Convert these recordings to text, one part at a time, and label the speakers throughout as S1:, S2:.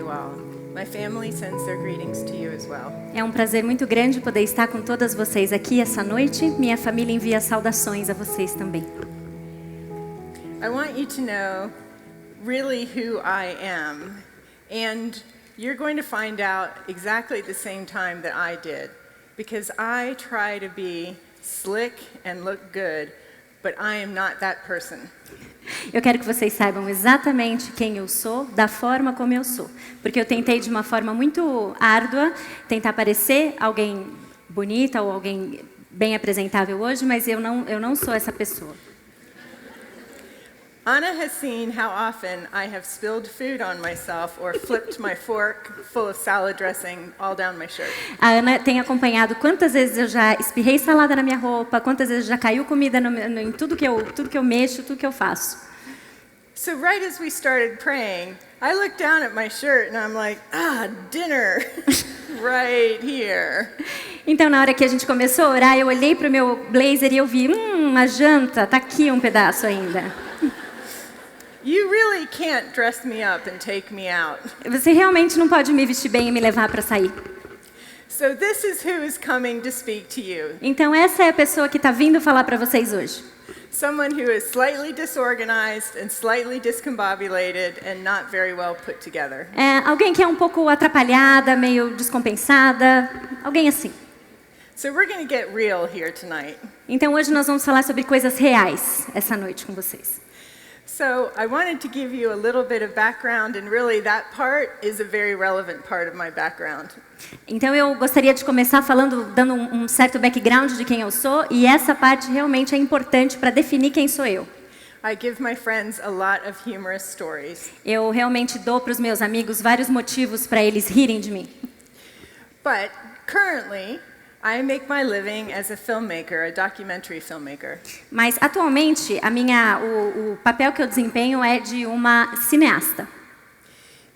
S1: you all. My family sends their greetings to you as well.
S2: É um prazer muito grande poder estar com todas vocês aqui essa noite. Minha família envia saudações a vocês também.
S1: I want you to know really who I am, and you're going to find out exactly at the same time that I did, because I try to be slick and look good, but I am not that person.
S2: Eu quero que vocês saibam exatamente quem eu sou, da forma como eu sou. Porque eu tentei de uma forma muito árdua tentar parecer alguém bonita ou alguém bem apresentável hoje, mas eu não sou essa pessoa.
S1: Anna has seen how often I have spilled food on myself or flipped my fork full of salad dressing all down my shirt.
S2: A Ana tem acompanhado quantas vezes eu já espirrei salada na minha roupa, quantas vezes já caiu comida em tudo que eu mexo, tudo que eu faço.
S1: So right as we started praying, I looked down at my shirt and I'm like, dinner, right here.
S2: Então, na hora que a gente começou a orar, eu olhei para o meu blazer e eu vi, uma janta, tá aqui um pedaço ainda.
S1: You really can't dress me up and take me out.
S2: Você realmente não pode me vestir bem e me levar para sair.
S1: So this is who is coming to speak to you.
S2: Então, essa é a pessoa que está vindo falar para vocês hoje.
S1: Someone who is slightly disorganized and slightly discombobulated and not very well put together.
S2: É alguém que é um pouco atrapalhada, meio descompensada, alguém assim.
S1: So we're going to get real here tonight.
S2: Então, hoje nós vamos falar sobre coisas reais essa noite com vocês.
S1: So I wanted to give you a little bit of background, and really that part is a very relevant part of my background.
S2: Então eu gostaria de começar dando um certo background de quem eu sou, e essa parte realmente é importante para definir quem sou eu.
S1: I give my friends a lot of humorous stories.
S2: Eu realmente dou para os meus amigos vários motivos para eles rirem de mim.
S1: But currently, I make my living as a filmmaker, a documentary filmmaker.
S2: Mas atualmente o papel que eu desempenho é de uma cineasta.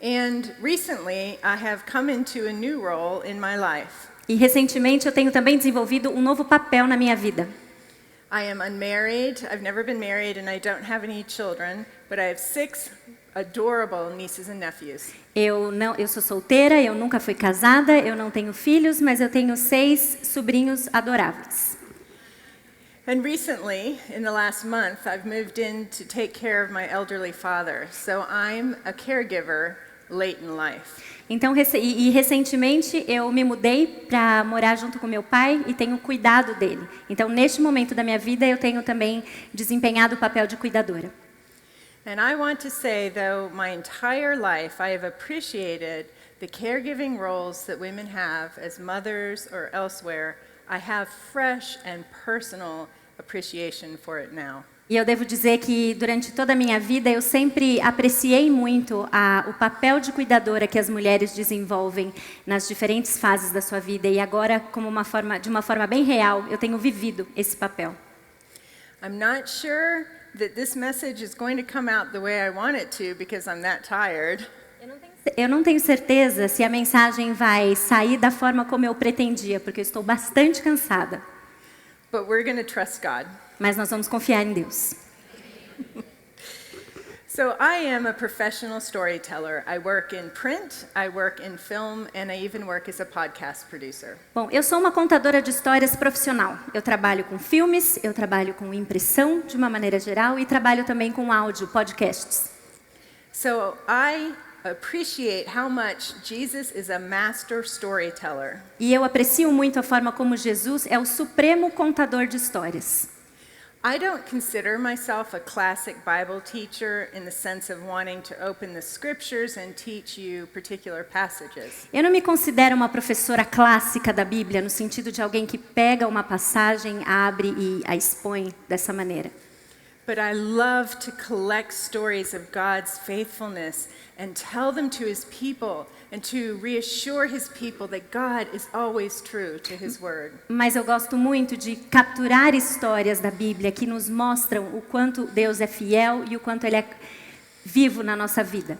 S1: And recently, I have come into a new role in my life.
S2: E recentemente eu tenho também desenvolvido um novo papel na minha vida.
S1: I am unmarried. I've never been married, and I don't have any children, but I have 6 adorable nieces and nephews.
S2: Eu sou solteira, eu nunca fui casada, eu não tenho filhos, mas eu tenho 6 sobrinhos adoráveis.
S1: And recently, in the last month, I've moved in to take care of my elderly father. So I'm a caregiver late in life.
S2: Então, recentemente eu me mudei para morar junto com meu pai e tenho cuidado dele. Então, neste momento da minha vida, eu tenho também desempenhado o papel de cuidadora.
S1: And I want to say, though, my entire life I have appreciated the caregiving roles that women have as mothers or elsewhere. I have fresh and personal appreciation for it now.
S2: E eu devo dizer que durante toda a minha vida eu sempre apreciei muito o papel de cuidadora que as mulheres desenvolvem nas diferentes fases da sua vida, e agora de uma forma bem real eu tenho vivido esse papel.
S1: I'm not sure that this message is going to come out the way I want it to because I'm that tired.
S2: Eu não tenho certeza se a mensagem vai sair da forma como eu pretendia, porque eu estou bastante cansada.
S1: But we're going to trust God.
S2: Mas nós vamos confiar em Deus.
S1: So I am a professional storyteller. I work in print, I work in film, and I even work as a podcast producer.
S2: Bom, eu sou uma contadora de histórias profissional. Eu trabalho com filmes, eu trabalho com impressão de uma maneira geral e trabalho também com áudio, podcasts.
S1: So I appreciate how much Jesus is a master storyteller.
S2: E eu aprecio muito a forma como Jesus é o supremo contador de histórias.
S1: I don't consider myself a classic Bible teacher in the sense of wanting to open the scriptures and teach you particular passages.
S2: Eu não me considero uma professora clássica da Bíblia, no sentido de alguém que pega uma passagem, abre e a expõe dessa maneira.
S1: But I love to collect stories of God's faithfulness and tell them to his people and to reassure his people that God is always true to his word.
S2: Mas eu gosto muito de capturar histórias da Bíblia que nos mostram o quanto Deus é fiel e o quanto ele é vivo na nossa vida.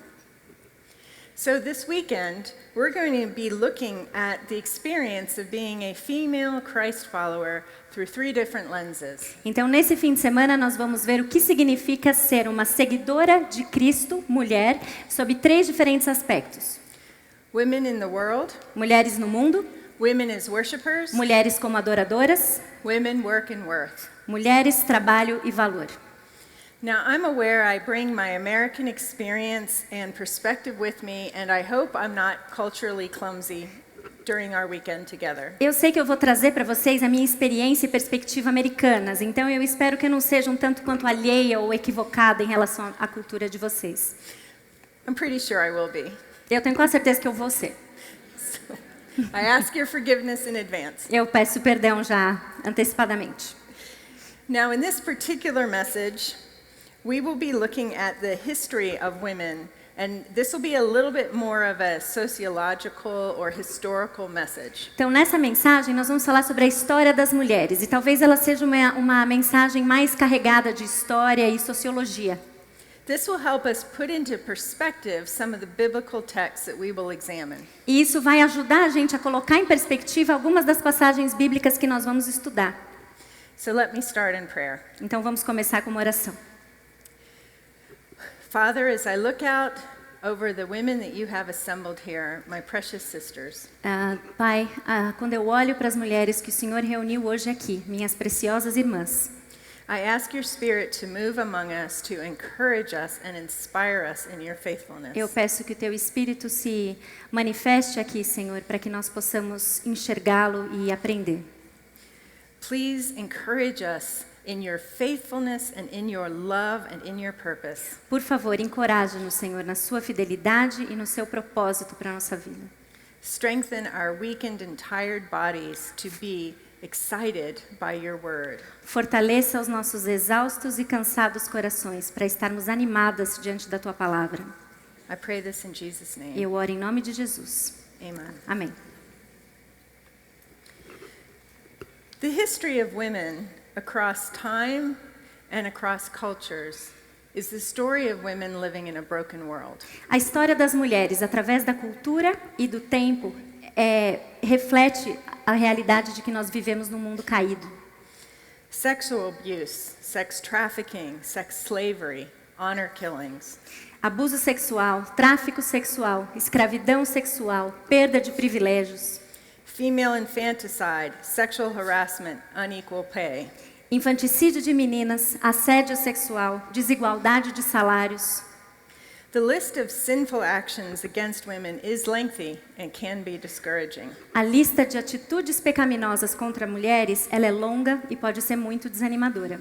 S1: So this weekend, we're going to be looking at the experience of being a female Christ follower through 3 different lenses.
S2: Então, nesse fim de semana, nós vamos ver o que significa ser uma seguidora de Cristo, mulher, sob 3 diferentes aspectos.
S1: women in the world,
S2: mulheres no mundo,
S1: women as worshipers,
S2: mulheres como adoradoras,
S1: women work and worth.
S2: mulheres, trabalho e valor.
S1: Now, I'm aware I bring my American experience and perspective with me, and I hope I'm not culturally clumsy during our weekend together.
S2: Eu sei que eu vou trazer para vocês a minha experiência e perspectiva americanas, então eu espero que eu não seja um tanto quanto alheia ou equivocada em relação à cultura de vocês.
S1: I'm pretty sure I will be.
S2: Eu tenho quase certeza que eu vou ser.
S1: I ask your forgiveness in advance.
S2: Eu peço perdão já antecipadamente.
S1: Now, in this particular message, we will be looking at the history of women, and this will be a little bit more of a sociological or historical message.
S2: Então, nessa mensagem, nós vamos falar sobre a história das mulheres, e talvez ela seja uma mensagem mais carregada de história e sociologia.
S1: This will help us put into perspective some of the biblical texts that we will examine.
S2: E isso vai ajudar a gente a colocar em perspectiva algumas das passagens bíblicas que nós vamos estudar.
S1: So let me start in prayer.
S2: Então, vamos começar com uma oração.
S1: Father, as I look out over the women that you have assembled here, my precious sisters,
S2: Pai, quando eu olho para as mulheres que o Senhor reuniu hoje aqui, minhas preciosas irmãs,
S1: I ask your Spirit to move among us, to encourage us and inspire us in your faithfulness.
S2: eu peço que o Teu Espírito se manifeste aqui, Senhor, para que nós possamos enxergá-lo e aprender.
S1: Please encourage us in your faithfulness and in your love and in your purpose.
S2: Por favor, encoraje-nos, Senhor, na Sua fidelidade e no Seu propósito para a nossa vida.
S1: Strengthen our weakened and tired bodies to be excited by your word.
S2: Fortaleça os nossos exaustos e cansados corações para estarmos animadas diante da Tua palavra.
S1: I pray this in Jesus' name.
S2: Eu oro em nome de Jesus.
S1: Amen.
S2: Amém.
S1: The history of women across time and across cultures is the story of women living in a broken world.
S2: A história das mulheres, através da cultura e do tempo, reflete a realidade de que nós vivemos num mundo caído.
S1: Sexual abuse, sex trafficking, sex slavery, honor killings.
S2: Abuso sexual, tráfico sexual, escravidão sexual, perda de privilégios,
S1: Female infanticide, sexual harassment, unequal pay.
S2: infanticídio de meninas, assédio sexual, desigualdade de salários.
S1: The list of sinful actions against women is lengthy and can be discouraging.
S2: A lista de atitudes pecaminosas contra mulheres, ela é longa e pode ser muito desanimadora.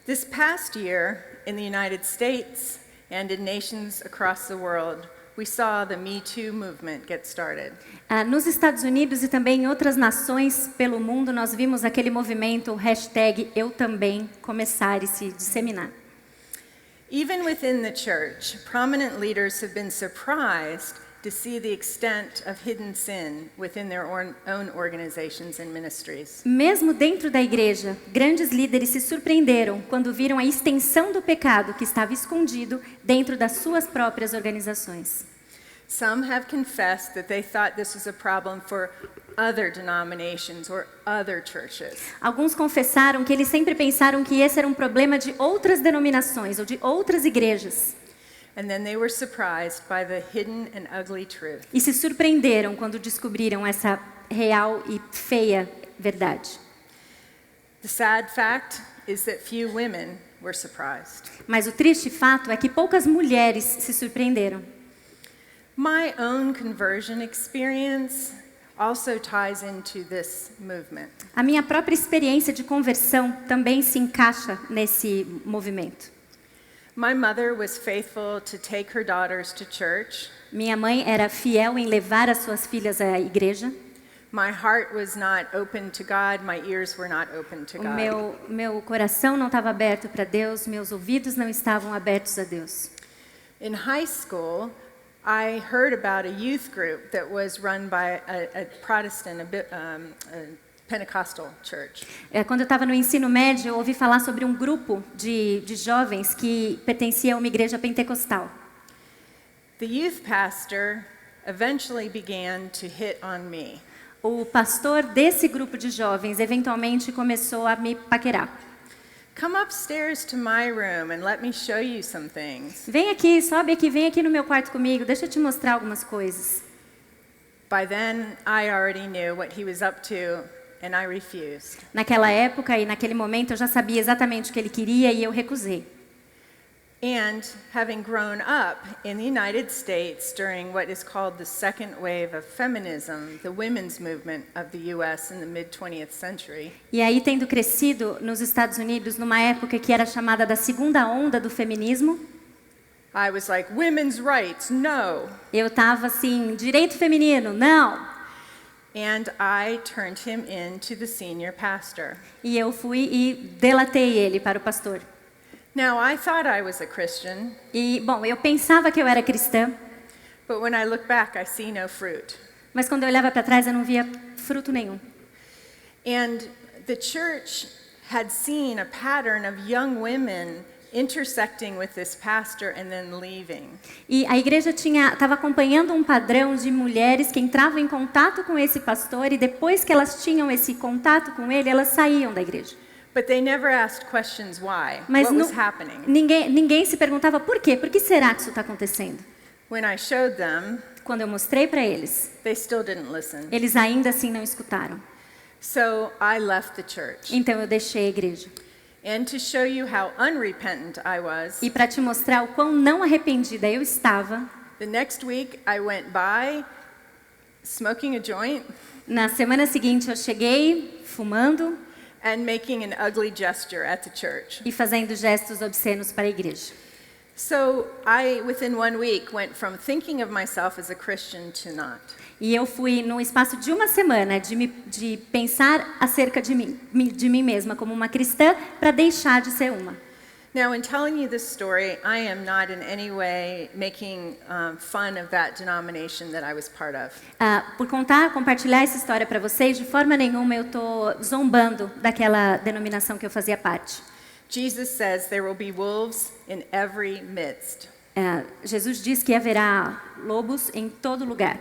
S1: This past year, in the United States and in nations across the world, we saw the Me Too movement get started.
S2: Nos Estados Unidos e também em outras nações pelo mundo, nós vimos aquele movimento #EuTambém começar e se disseminar.
S1: Even within the church, prominent leaders have been surprised to see the extent of hidden sin within their own organizations and ministries.
S2: Mesmo dentro da igreja, grandes líderes se surpreenderam quando viram a extensão do pecado que estava escondido dentro das suas próprias organizações.
S1: Some have confessed that they thought this was a problem for other denominations or other churches.
S2: Alguns confessaram que eles sempre pensaram que esse era um problema de outras denominações ou de outras igrejas.
S1: And then they were surprised by the hidden and ugly truth.
S2: E se surpreenderam quando descobriram essa real e feia verdade.
S1: The sad fact is that few women were surprised.
S2: Mas o triste fato é que poucas mulheres se surpreenderam.
S1: My own conversion experience also ties into this movement.
S2: A minha própria experiência de conversão também se encaixa nesse movimento.
S1: My mother was faithful to take her daughters to church.
S2: Minha mãe era fiel em levar as suas filhas à igreja.
S1: My heart was not open to God, my ears were not open to
S2: O
S1: God.
S2: meu coração não estava aberto para Deus, meus ouvidos não estavam abertos a Deus.
S1: In high school, I heard about a youth group that was run by a Protestant, a Pentecostal church.
S2: Quando eu estava no ensino médio, eu ouvi falar sobre um grupo de jovens que pertencia a uma igreja pentecostal.
S1: The youth pastor eventually began to hit on me.
S2: O pastor desse grupo de jovens eventualmente começou a me paquerar.
S1: Come upstairs to my room and let me show you some things.
S2: Vem aqui, sobe aqui, vem aqui no meu quarto comigo, deixa eu te mostrar algumas coisas.
S1: By then, I already knew what he was up to, and I refused.
S2: Naquela época e naquele momento eu já sabia exatamente o que ele queria e eu recusei.
S1: And having grown up in the United States during what is called the second wave of feminism, the women's movement of the U.S. in the mid-20th century,
S2: E aí, tendo crescido nos Estados Unidos numa época que era chamada da segunda onda do feminismo,
S1: I was like, women's rights, no.
S2: eu estava assim, direito feminino, não.
S1: And I turned him in to the senior pastor.
S2: E eu fui e delatei ele para o pastor.
S1: Now, I thought I was a Christian,
S2: E, bom, eu pensava que eu era cristã,
S1: but when I look back, I see no fruit.
S2: mas quando eu olhava para trás eu não via fruto nenhum.
S1: And the church had seen a pattern of young women intersecting with this pastor and then leaving.
S2: E a igreja estava acompanhando um padrão de mulheres que entravam em contato com esse pastor e depois que elas tinham esse contato com ele, elas saíam da igreja.
S1: But they never asked questions why.
S2: Mas
S1: What was happening?
S2: ninguém se perguntava por quê? Por que será que isso está acontecendo?
S1: When I showed them,
S2: Quando eu mostrei para eles,
S1: they still didn't listen.
S2: eles ainda assim não escutaram.
S1: So I left the church.
S2: Então eu deixei a igreja.
S1: And to show you how unrepentant I was,
S2: E para te mostrar o quão não arrependida eu estava,
S1: the next week I went by smoking a joint
S2: na semana seguinte eu cheguei fumando
S1: and making an ugly gesture at the church.
S2: e fazendo gestos obscenos para a igreja.
S1: So I, within 1 week, went from thinking of myself as a Christian to not.
S2: E eu fui, num espaço de uma semana, de pensar acerca de mim mesma como uma cristã, para deixar de ser uma.
S1: Now, in telling you this story, I am not in any way making fun of that denomination that I was part of.
S2: Por compartilhar essa história para vocês, de forma nenhuma eu estou zombando daquela denominação que eu fazia parte.
S1: Jesus says there will be wolves in every midst.
S2: Jesus diz que haverá lobos em todo lugar.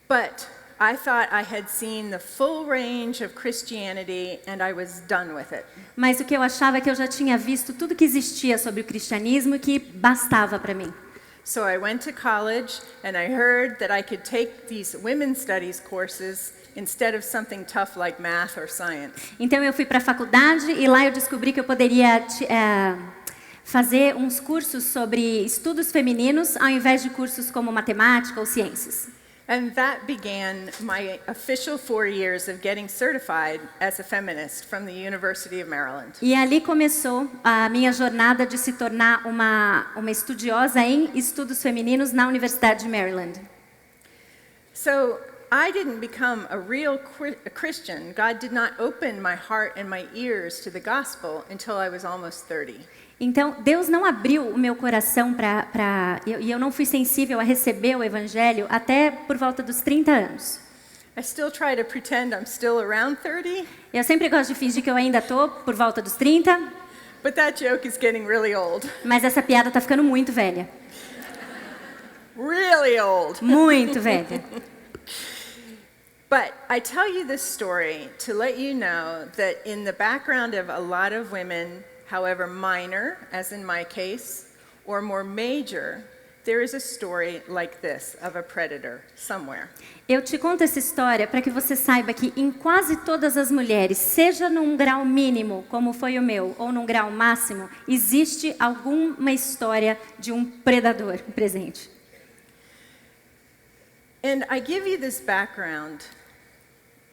S1: But I thought I had seen the full range of Christianity and I was done with it.
S2: Mas o que eu achava é que eu já tinha visto tudo que existia sobre o cristianismo e que bastava para mim.
S1: So I went to college and I heard that I could take these women's studies courses instead of something tough like math or science.
S2: Então eu fui para a faculdade e lá eu descobri que eu poderia fazer uns cursos sobre estudos femininos ao invés de cursos como matemática ou ciências.
S1: And that began my official 4 years of getting certified as a feminist from the University of Maryland.
S2: E ali começou a minha jornada de se tornar uma estudiosa em estudos femininos na Universidade de Maryland.
S1: So I didn't become a real Christian. God did not open my heart and my ears to the gospel until I was almost 30.
S2: Então, Deus não abriu o meu coração e eu não fui sensível a receber o evangelho até por volta dos 30 anos.
S1: I still try to pretend I'm still around 30,
S2: Eu sempre gosto de fingir que eu ainda estou por volta dos 30,
S1: but that joke is getting really old.
S2: mas essa piada está ficando muito velha.
S1: Really old.
S2: Muito velha.
S1: But I tell you this story to let you know that in the background of a lot of women, however minor, as in my case, or more major, there is a story like this of a predator somewhere.
S2: Eu te conto essa história para que você saiba que em quase todas as mulheres, seja num grau mínimo, como foi o meu, ou num grau máximo, existe alguma história de um predador presente.
S1: And I give you this background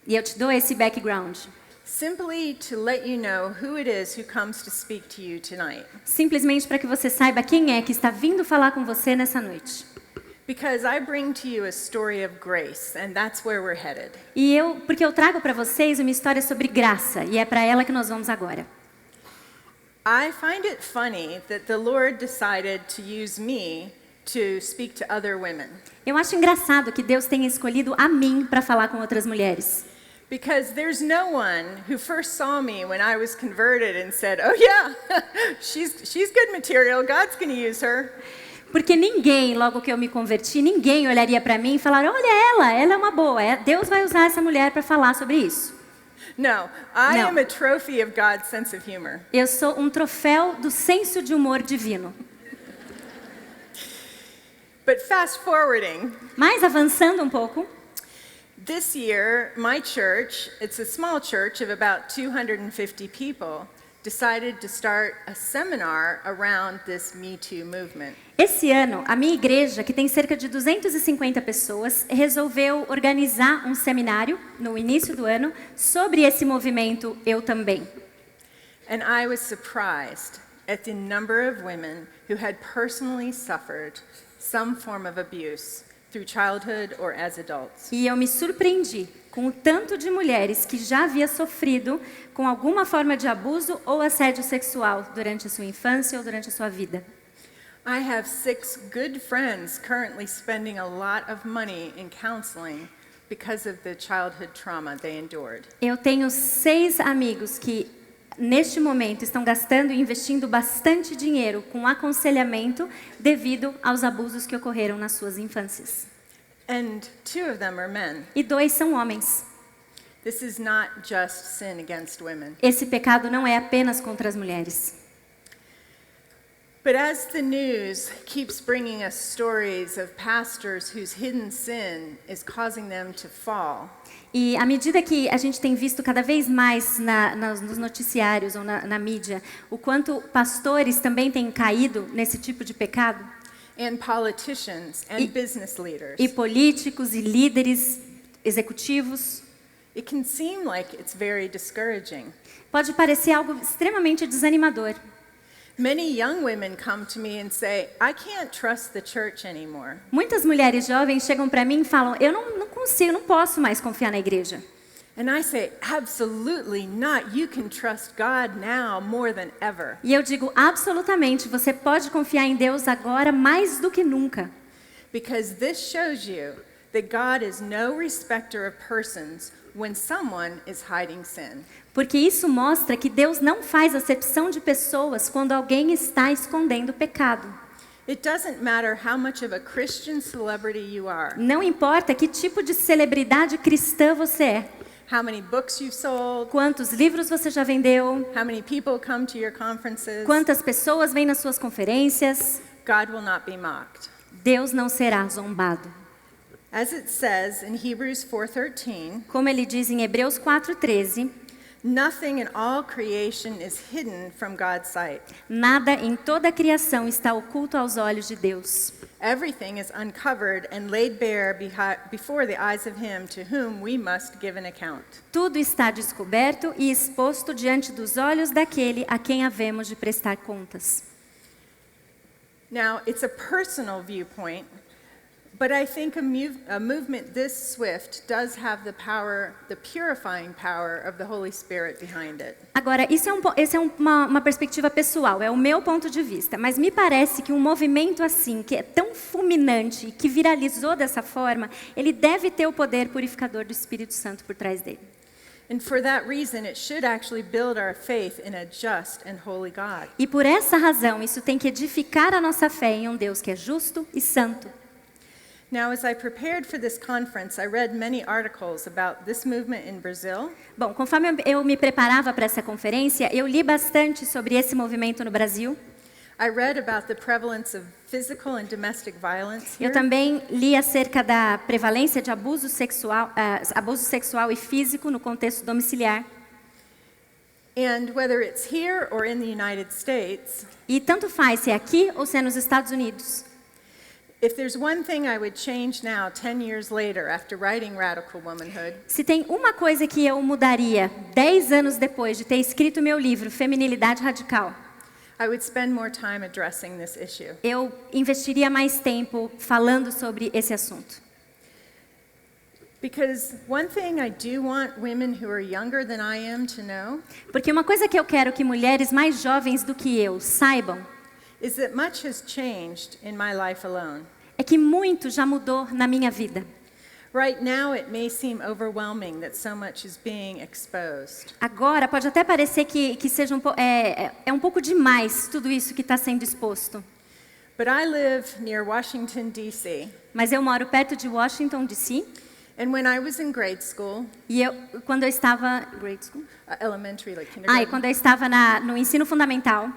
S2: E eu te dou esse background,
S1: simply to let you know who it is who comes to speak to you tonight.
S2: simplesmente para que você saiba quem é que está vindo falar com você nessa noite.
S1: Because I bring to you a story of grace, and that's where we're headed.
S2: Porque eu trago para vocês uma história sobre graça, e é para ela que nós vamos agora.
S1: I find it funny that the Lord decided to use me to speak to other women.
S2: Eu acho engraçado que Deus tenha escolhido a mim para falar com outras mulheres.
S1: Because there's no one who first saw me when I was converted and said, "Oh yeah, she's good material. God's going to use her."
S2: Porque ninguém, logo que eu me converti, ninguém olharia para mim e falaria, olha ela é uma boa, Deus vai usar essa mulher para falar sobre isso.
S1: No, I
S2: No.
S1: am a trophy of God's sense of humor.
S2: Eu sou um troféu do senso de humor divino.
S1: But fast forwarding,
S2: Mas avançando um pouco,
S1: this year, my church, it's a small church of about 250 people, decided to start a seminar around this Me Too movement.
S2: esse ano, a minha igreja, que tem cerca de 250 pessoas, resolveu organizar um seminário no início do ano sobre esse movimento Eu Também.
S1: And I was surprised at the number of women who had personally suffered some form of abuse through childhood or as adults.
S2: E eu me surpreendi com o tanto de mulheres que já havia sofrido com alguma forma de abuso ou assédio sexual durante a sua infância ou durante a sua vida.
S1: I have 6 good friends currently spending a lot of money in counseling because of the childhood trauma they endured.
S2: Eu tenho 6 amigos que, neste momento, estão gastando e investindo bastante dinheiro com aconselhamento devido aos abusos que ocorreram nas suas infâncias.
S1: And 2 of them are men.
S2: E 2 são homens.
S1: This is not just sin against women.
S2: Esse pecado não é apenas contra as mulheres.
S1: But as the news keeps bringing us stories of pastors whose hidden sin is causing them to fall,
S2: E à medida que a gente tem visto cada vez mais nos noticiários ou na mídia, o quanto pastores também têm caído nesse tipo de pecado,
S1: and politicians and business leaders,
S2: e políticos e líderes executivos,
S1: it can seem like it's very discouraging.
S2: pode parecer algo extremamente desanimador.
S1: Many young women come to me and say, I can't trust the church anymore.
S2: Muitas mulheres jovens chegam para mim e falam, eu não consigo, não posso mais confiar na igreja.
S1: And I say, absolutely not. You can trust God now more than ever.
S2: E eu digo, absolutamente, você pode confiar em Deus agora mais do que nunca.
S1: Because this shows you that God is no respecter of persons when someone is hiding sin.
S2: Porque isso mostra que Deus não faz acepção de pessoas quando alguém está escondendo pecado.
S1: It doesn't matter how much of a Christian celebrity you are,
S2: Não importa que tipo de celebridade cristã você é,
S1: how many books you've sold,
S2: quantos livros você já vendeu,
S1: how many people come to your conferences,
S2: quantas pessoas vêm nas suas conferências,
S1: God will not be mocked.
S2: Deus não será zombado.
S1: As it says in Hebrews 4:13,
S2: Como ele diz em Hebreus 4:13,
S1: nothing in all creation is hidden from God's sight.
S2: nada em toda a criação está oculto aos olhos de Deus.
S1: Everything is uncovered and laid bare before the eyes of him to whom we must give an account.
S2: Tudo está descoberto e exposto diante dos olhos daquele a quem havemos de prestar contas.
S1: Now, it's a personal viewpoint, but I think a movement this swift does have the power, the purifying power of the Holy Spirit behind it.
S2: Agora, esse é uma perspectiva pessoal, é o meu ponto de vista, mas me parece que um movimento assim, que é tão fulminante, que viralizou dessa forma, ele deve ter o poder purificador do Espírito Santo por trás dele.
S1: And for that reason, it should actually build our faith in a just and holy God.
S2: E por essa razão, isso tem que edificar a nossa fé em um Deus que é justo e santo.
S1: Now, as I prepared for this conference, I read many articles about this movement in Brazil,
S2: Bom, conforme eu me preparava para essa conferência, eu li bastante sobre esse movimento no Brasil.
S1: I read about the prevalence of physical and domestic violence
S2: Eu
S1: here,
S2: também li acerca da prevalência de abuso sexual e físico no contexto domiciliar.
S1: and whether it's here or in the United States,
S2: E tanto faz se é aqui ou se é nos Estados Unidos.
S1: if there's one thing I would change now, 10 years later, after writing Radical Womanhood,
S2: Se tem uma coisa que eu mudaria 10 anos depois de ter escrito meu livro Feminilidade Radical,
S1: I would spend more time addressing this issue.
S2: eu investiria mais tempo falando sobre esse assunto.
S1: Because one thing I do want women who are younger than I am to know
S2: Porque uma coisa que eu quero que mulheres mais jovens do que eu saibam
S1: is that much has changed in my life alone.
S2: é que muito já mudou na minha vida.
S1: Right now, it may seem overwhelming that so much is being exposed.
S2: Agora, pode até parecer que seja um pouco demais tudo isso que está sendo exposto.
S1: But I live near Washington, D.C.,
S2: Mas eu moro perto de Washington, D.C.
S1: and when I was in grade school,
S2: E quando eu estava... Grade school?
S1: elementary, like
S2: E
S1: kindergarten,
S2: quando eu estava no ensino fundamental,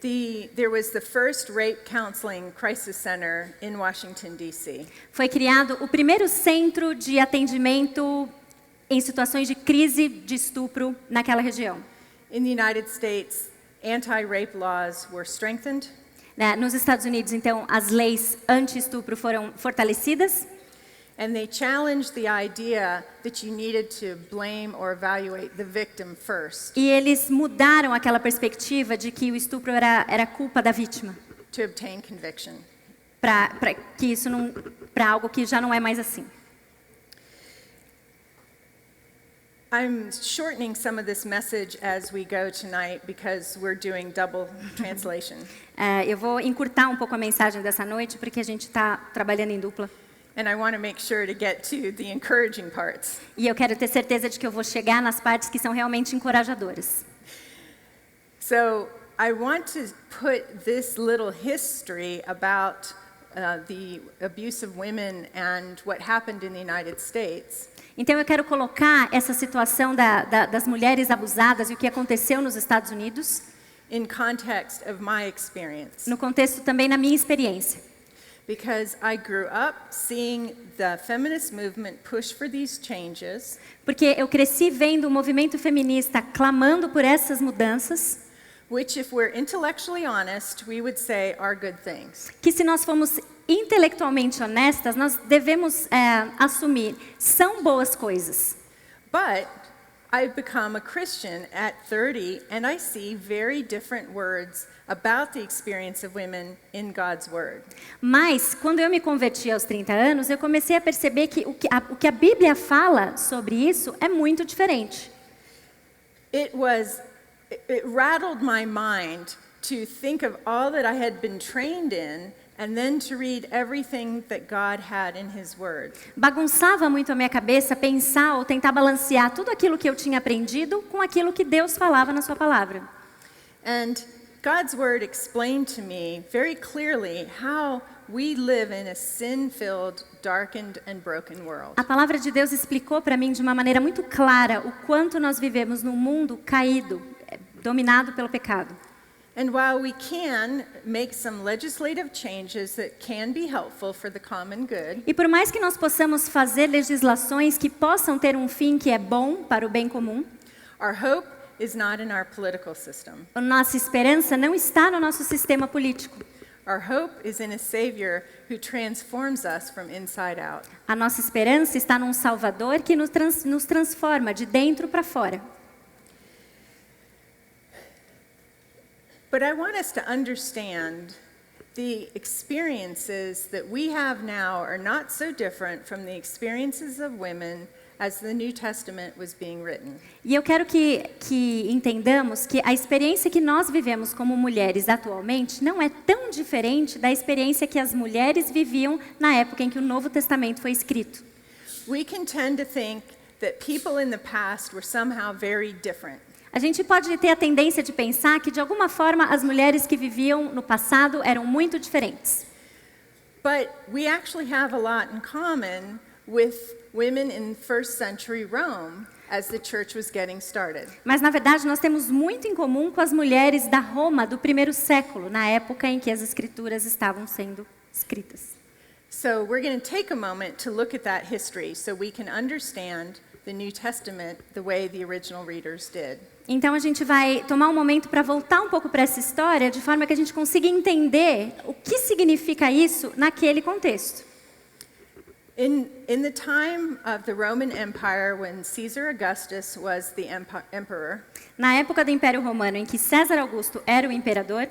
S1: There was the first rape counseling crisis center in Washington, D.C.
S2: Foi criado o primeiro centro de atendimento em situações de crise de estupro naquela região.
S1: In the United States, anti-rape laws were strengthened.
S2: Nos Estados Unidos, então, as leis anti-estupro foram fortalecidas.
S1: And they challenged the idea that you needed to blame or evaluate the victim first
S2: E eles mudaram aquela perspectiva de que o estupro era culpa da vítima,
S1: to obtain conviction.
S2: para algo que já não é mais assim.
S1: I'm shortening some of this message as we go tonight because we're doing double translation.
S2: Eu vou encurtar um pouco a mensagem dessa noite porque a gente está trabalhando em dupla.
S1: And I want to make sure to get to the encouraging parts.
S2: E eu quero ter certeza de que eu vou chegar nas partes que são realmente encorajadoras.
S1: So I want to put this little history about the abuse of women and what happened in the United States
S2: Então eu quero colocar essa situação das mulheres abusadas e o que aconteceu nos Estados Unidos
S1: in context of my experience.
S2: no contexto também na minha experiência.
S1: Because I grew up seeing the feminist movement push for these changes,
S2: Porque eu cresci vendo o movimento feminista clamando por essas mudanças,
S1: which if we're intellectually honest, we would say are good things.
S2: que se nós formos intelectualmente honestas, nós devemos assumir, são boas coisas.
S1: But I've become a Christian at 30 and I see very different words about the experience of women in God's Word.
S2: Mas, quando eu me converti aos 30 anos, eu comecei a perceber que o que a Bíblia fala sobre isso é muito diferente.
S1: It rattled my mind to think of all that I had been trained in and then to read everything that God had in His Word.
S2: Bagunçava muito a minha cabeça pensar ou tentar balancear tudo aquilo que eu tinha aprendido com aquilo que Deus falava na sua palavra.
S1: And God's Word explained to me very clearly how we live in a sin-filled, darkened and broken world.
S2: A palavra de Deus explicou para mim de uma maneira muito clara o quanto nós vivemos num mundo caído, dominado pelo pecado.
S1: And while we can make some legislative changes that can be helpful for the common good,
S2: E por mais que nós possamos fazer legislações que possam ter um fim que é bom para o bem comum,
S1: our hope is not in our political system.
S2: a nossa esperança não está no nosso sistema político.
S1: Our hope is in a Savior who transforms us from inside out.
S2: A nossa esperança está num Salvador que nos transforma de dentro para fora.
S1: But I want us to understand the experiences that we have now are not so different from the experiences of women as the New Testament was being written.
S2: E eu quero que entendamos que a experiência que nós vivemos como mulheres atualmente não é tão diferente da experiência que as mulheres viviam na época em que o Novo Testamento foi escrito.
S1: We can tend to think that people in the past were somehow very different.
S2: A gente pode ter a tendência de pensar que, de alguma forma, as mulheres que viviam no passado eram muito diferentes.
S1: But we actually have a lot in common with women in first century Rome as the church was getting started.
S2: Mas, na verdade, nós temos muito em comum com as mulheres da Roma do primeiro século, na época em que as escrituras estavam sendo escritas.
S1: So we're going to take a moment to look at that history so we can understand the New Testament the way the original readers did.
S2: Então, a gente vai tomar um momento para voltar um pouco para essa história, de forma que a gente consiga entender o que significa isso naquele contexto.
S1: In the time of the Roman Empire, when Caesar Augustus was the emperor,
S2: Na época do Império Romano, em que César Augusto era o imperador,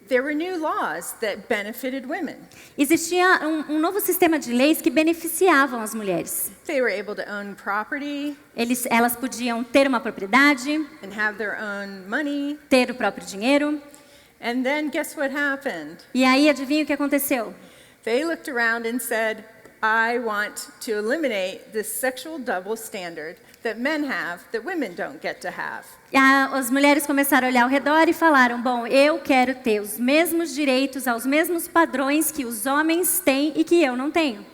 S1: there were new laws that benefited women.
S2: existia um novo sistema de leis que beneficiavam as mulheres.
S1: They were able to own property
S2: Elas podiam ter uma propriedade,
S1: and have their own money.
S2: ter o próprio dinheiro.
S1: And then guess what happened?
S2: E aí, adivinha o que aconteceu?
S1: They looked around and said, I want to eliminate this sexual double standard that men have that women don't get to have.
S2: As mulheres começaram a olhar ao redor e falaram, bom, eu quero ter os mesmos direitos, aos mesmos padrões que os homens têm e que eu não tenho.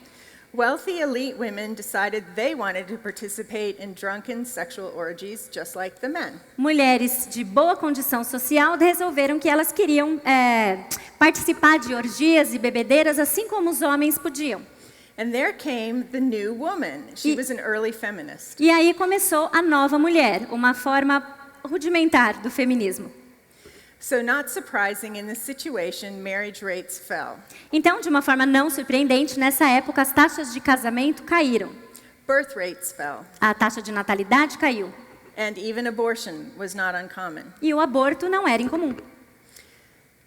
S1: Wealthy elite women decided they wanted to participate in drunken sexual orgies just like the men.
S2: Mulheres de boa condição social resolveram que elas queriam participar de orgias e bebedeiras assim como os homens podiam.
S1: And there came the new woman. She was an early feminist.
S2: E aí começou a nova mulher, uma forma rudimentar do feminismo.
S1: So not surprising, in this situation, marriage rates fell.
S2: Então, de uma forma não surpreendente, nessa época as taxas de casamento caíram.
S1: Birth rates fell.
S2: A taxa de natalidade caiu.
S1: And even abortion was not uncommon.
S2: E o aborto não era incomum.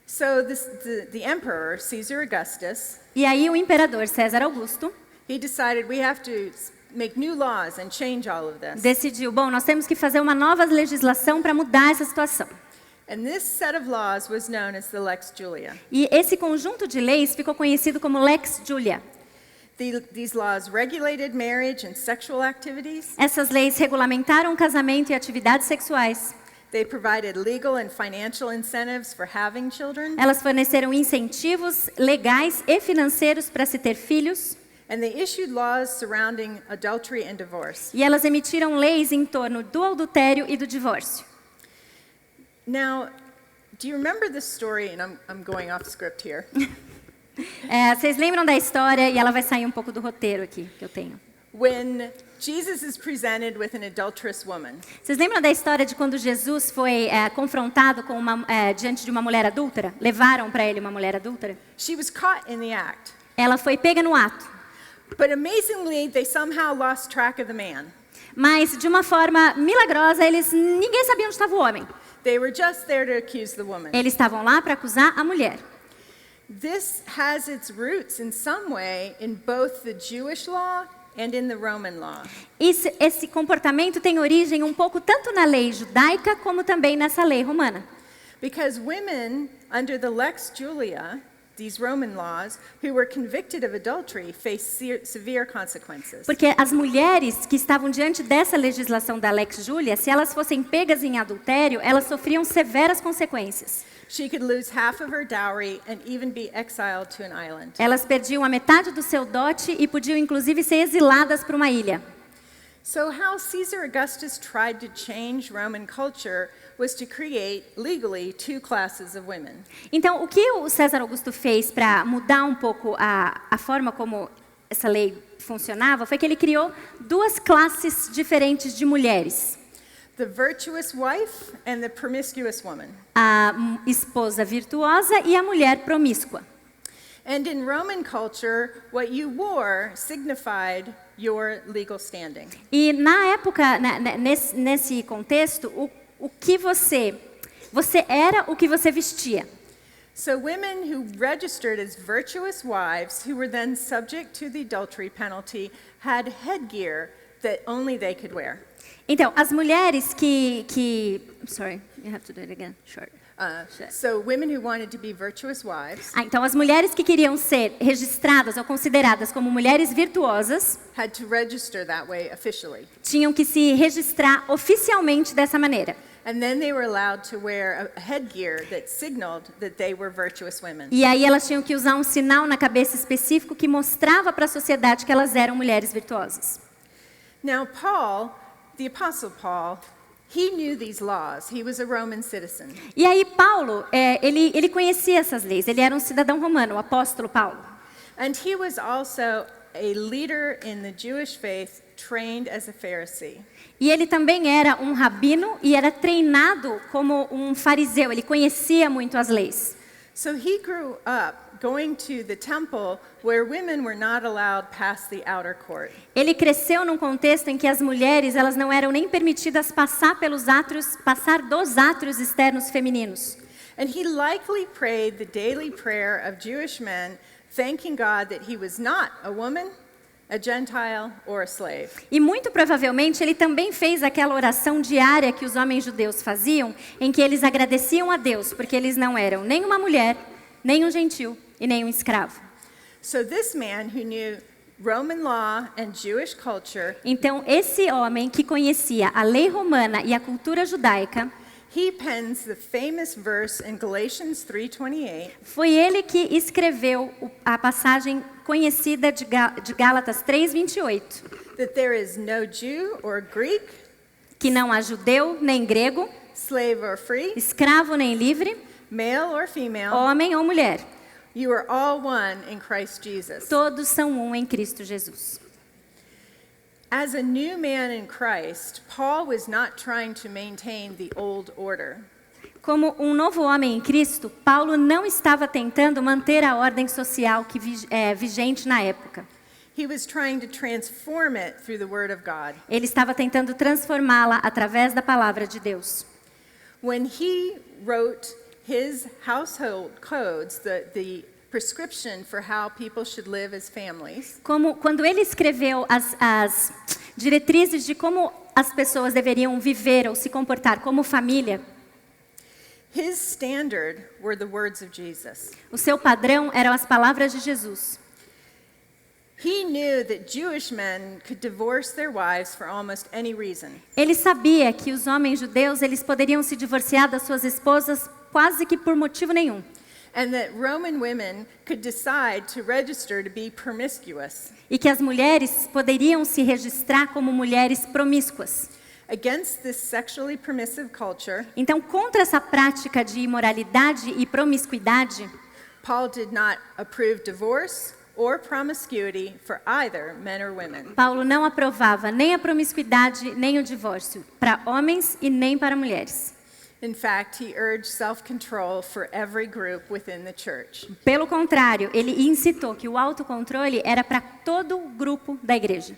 S1: So the emperor, Caesar Augustus,
S2: E aí o imperador César Augusto
S1: he decided we have to make new laws and change all of this.
S2: decidiu, bom, nós temos que fazer uma nova legislação para mudar essa situação.
S1: And this set of laws was known as the Lex Julia.
S2: E esse conjunto de leis ficou conhecido como Lex Julia.
S1: These laws regulated marriage and sexual activities.
S2: Essas leis regulamentaram o casamento e atividades sexuais.
S1: They provided legal and financial incentives for having children.
S2: Elas forneceram incentivos legais e financeiros para se ter filhos.
S1: And they issued laws surrounding adultery and divorce.
S2: E elas emitiram leis em torno do adultério e do divórcio.
S1: Now, do you remember this story? And I'm going off script here.
S2: Vocês lembram da história, e ela vai sair um pouco do roteiro aqui, que eu tenho.
S1: When Jesus is presented with an adulterous woman.
S2: Vocês lembram da história de quando Jesus foi confrontado com diante de uma mulher adúltera? Levaram para ele uma mulher adúltera?
S1: She was caught in the act.
S2: Ela foi pega no ato.
S1: But amazingly, they somehow lost track of the man.
S2: Mas, de uma forma milagrosa, ninguém sabia onde estava o homem.
S1: They were just there to accuse the woman.
S2: Eles estavam lá para acusar a mulher.
S1: This has its roots in some way in both the Jewish law and in the Roman law.
S2: Esse comportamento tem origem um pouco tanto na lei judaica como também nessa lei romana.
S1: Because women under the Lex Julia, these Roman laws, who were convicted of adultery faced severe consequences.
S2: Porque as mulheres que estavam diante dessa legislação da Lex Julia, se elas fossem pegas em adultério, elas sofriam severas consequências.
S1: She could lose half of her dowry and even be exiled to an island.
S2: Elas perdiam a metade do seu dote e podiam inclusive ser exiladas para uma ilha.
S1: So how Caesar Augustus tried to change Roman culture was to create legally two classes of women.
S2: Então, o que o César Augusto fez para mudar um pouco a forma como essa lei funcionava foi que ele criou duas classes diferentes de mulheres.
S1: The virtuous wife and the promiscuous woman.
S2: A esposa virtuosa e a mulher promíscua.
S1: And in Roman culture, what you wore signified your legal standing.
S2: E na época, nesse contexto, o que você era o que você vestia.
S1: So women who registered as virtuous wives, who were then subject to the adultery penalty, had headgear that only they could wear.
S2: Então, as mulheres sorry, you have to do it again. Short.
S1: So women who wanted to be virtuous wives
S2: Então, as mulheres que queriam ser registradas ou consideradas como mulheres virtuosas
S1: had to register that way officially.
S2: tinham que se registrar oficialmente dessa maneira.
S1: And then they were allowed to wear a headgear that signaled that they were virtuous women.
S2: E aí elas tinham que usar um sinal na cabeça específico que mostrava para a sociedade que elas eram mulheres virtuosas.
S1: Now Paul, the apostle Paul, he knew these laws. He was a Roman citizen.
S2: E aí Paulo, ele conhecia essas leis. Ele era um cidadão romano, o apóstolo Paulo.
S1: And he was also a leader in the Jewish faith, trained as a Pharisee.
S2: E ele também era um rabino e era treinado como um fariseu. Ele conhecia muito as leis.
S1: So he grew up going to the temple where women were not allowed past the outer court.
S2: Ele cresceu num contexto em que as mulheres elas não eram nem permitidas passar dos átrios externos femininos.
S1: And he likely prayed the daily prayer of Jewish men, thanking God that he was not a woman, a Gentile, or a slave.
S2: E muito provavelmente ele também fez aquela oração diária que os homens judeus faziam, em que eles agradeciam a Deus, porque eles não eram nem uma mulher, nem um gentil e nem um escravo.
S1: So this man who knew Roman law and Jewish culture,
S2: Então esse homem que conhecia a lei romana e a cultura judaica,
S1: He pens the famous verse in Galatians 3:28.
S2: Foi ele que escreveu a passagem conhecida de Gálatas 3:28,
S1: That there is no Jew or Greek,
S2: que não há judeu nem grego,
S1: slave or free,
S2: escravo nem livre,
S1: male or female,
S2: homem ou mulher.
S1: you are all one in Christ Jesus.
S2: Todos são um em Cristo Jesus.
S1: As a new man in Christ, Paul was not trying to maintain the old order.
S2: Como um novo homem em Cristo, Paulo não estava tentando manter a ordem social que vigente na época.
S1: He was trying to transform it through the Word of God.
S2: Ele estava tentando transformá-la através da palavra de Deus.
S1: When he wrote his household codes, the prescription for how people should live as families,
S2: Quando ele escreveu as diretrizes de como as pessoas deveriam viver ou se comportar como família,
S1: his standard were the words of Jesus.
S2: o seu padrão eram as palavras de Jesus.
S1: He knew that Jewish men could divorce their wives for almost any reason.
S2: Ele sabia que os homens judeus eles poderiam se divorciar das suas esposas quase que por motivo nenhum.
S1: And that Roman women could decide to register to be promiscuous.
S2: E que as mulheres poderiam se registrar como mulheres promíscuas.
S1: Against this sexually permissive culture,
S2: Então, contra essa prática de imoralidade e promiscuidade,
S1: Paul did not approve divorce or promiscuity for either men or women.
S2: Paulo não aprovava nem a promiscuidade nem o divórcio, para homens e nem para mulheres.
S1: In fact, he urged self-control for every group within the church.
S2: Pelo contrário, ele incitou que o autocontrole era para todo o grupo da igreja.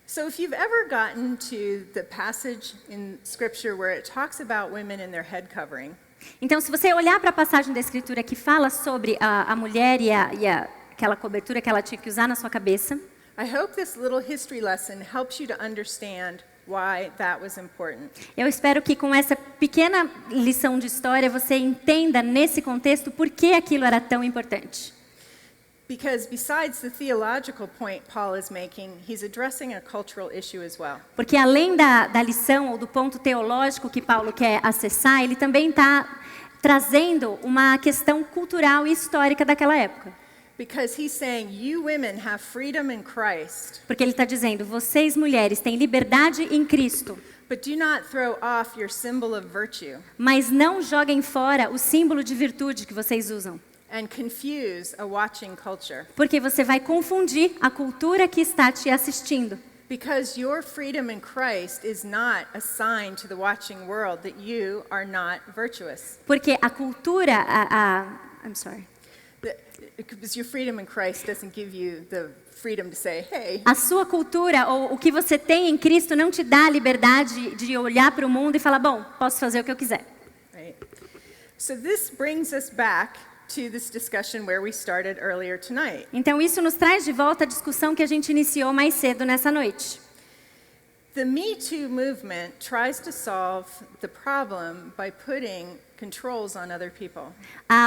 S1: So if you've ever gotten to the passage in Scripture where it talks about women and their head covering,
S2: Então, se você olhar para a passagem da Escritura que fala sobre a mulher e aquela cobertura que ela tinha que usar na sua cabeça,
S1: I hope this little history lesson helps you to understand why that was important.
S2: eu espero que com essa pequena lição de história você entenda nesse contexto por que aquilo era tão importante.
S1: Because besides the theological point Paul is making, he's addressing a cultural issue as well.
S2: Porque além da lição ou do ponto teológico que Paulo quer acessar, ele também está trazendo uma questão cultural e histórica daquela época.
S1: Because he's saying, you women have freedom in Christ,
S2: Porque ele está dizendo, vocês mulheres têm liberdade em Cristo,
S1: but do not throw off your symbol of virtue
S2: mas não joguem fora o símbolo de virtude que vocês usam.
S1: and confuse a watching culture.
S2: Porque você vai confundir a cultura que está te assistindo.
S1: Because your freedom in Christ is not a sign to the watching world that you are not virtuous.
S2: Porque a cultura, I'm sorry.
S1: Because your freedom in Christ doesn't give you the freedom to say, hey,
S2: A sua cultura ou o que você tem em Cristo não te dá a liberdade de olhar para o mundo e falar, bom, posso fazer o que eu quiser.
S1: right? So this brings us back to this discussion where we started earlier tonight.
S2: Então isso nos traz de volta a discussão que a gente iniciou mais cedo nessa noite.
S1: The Me Too movement tries to solve the problem by putting controls on other people.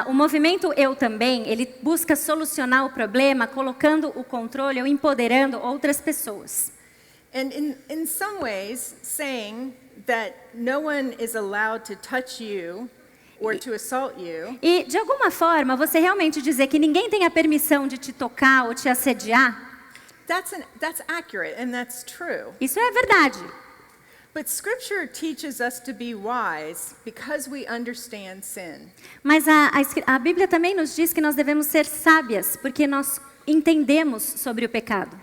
S2: O movimento Eu Também, ele busca solucionar o problema colocando o controle ou empoderando outras pessoas.
S1: And in some ways, saying that no one is allowed to touch you or to assault you
S2: E, de alguma forma, você realmente dizer que ninguém tem a permissão de te tocar ou te assediar,
S1: that's accurate and that's true.
S2: isso é verdade.
S1: But Scripture teaches us to be wise because we understand sin.
S2: Mas a Bíblia também nos diz que nós devemos ser sábias, porque nós entendemos sobre o pecado.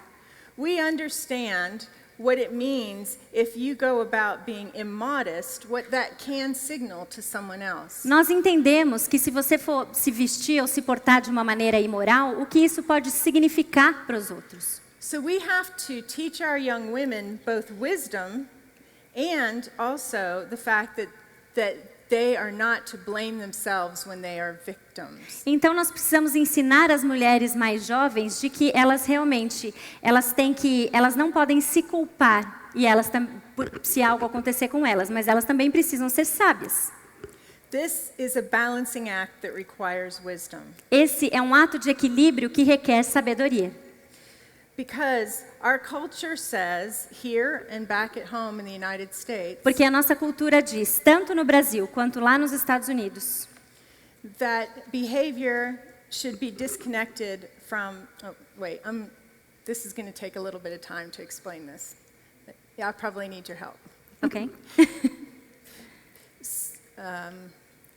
S1: We understand what it means if you go about being immodest, what that can signal to someone else.
S2: Nós entendemos que se você for se vestir ou se portar de uma maneira imoral, o que isso pode significar para os outros.
S1: So we have to teach our young women both wisdom and also the fact that they are not to blame themselves when they are victims.
S2: Então nós precisamos ensinar as mulheres mais jovens de que elas realmente, elas não podem se culpar e se algo acontecer com elas, mas elas também precisam ser sábias.
S1: This is a balancing act that requires wisdom.
S2: Esse é um ato de equilíbrio que requer sabedoria.
S1: Because our culture says, here and back at home in the United States,
S2: Porque a nossa cultura diz, tanto no Brasil quanto lá nos Estados Unidos,
S1: that behavior should be disconnected from, this is going to take a little bit of time to explain this. Yeah, I probably need your help.
S2: ok?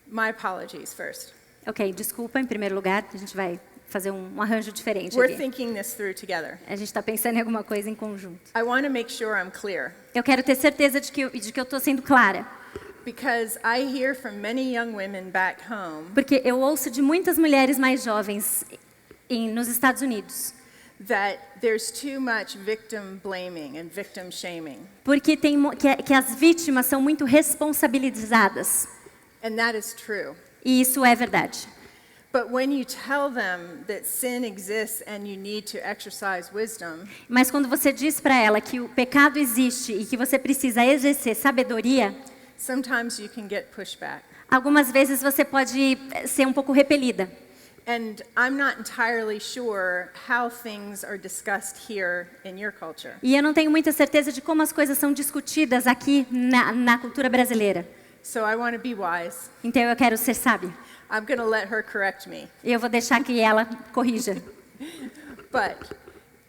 S1: My apologies first.
S2: Ok, desculpa, em primeiro lugar, a gente vai fazer um arranjo diferente
S1: We're
S2: aqui.
S1: thinking this through together.
S2: A gente está pensando em alguma coisa em conjunto.
S1: I want to make sure I'm clear,
S2: Eu quero ter certeza de que eu estou sendo clara,
S1: because I hear from many young women back home
S2: porque eu ouço de muitas mulheres mais jovens nos Estados Unidos,
S1: that there's too much victim blaming and victim shaming.
S2: porque que as vítimas são muito responsabilizadas,
S1: And that is true.
S2: e isso é verdade.
S1: But when you tell them that sin exists and you need to exercise wisdom,
S2: Mas quando você diz para ela que o pecado existe e que você precisa exercer sabedoria,
S1: sometimes you can get pushback.
S2: algumas vezes você pode ser um pouco repelida.
S1: And I'm not entirely sure how things are discussed here in your culture.
S2: E eu não tenho muita certeza de como as coisas são discutidas aqui na cultura brasileira.
S1: So I want to be wise.
S2: Então eu quero ser sábia.
S1: I'm going to let her correct me.
S2: E eu vou deixar que ela corrija.
S1: But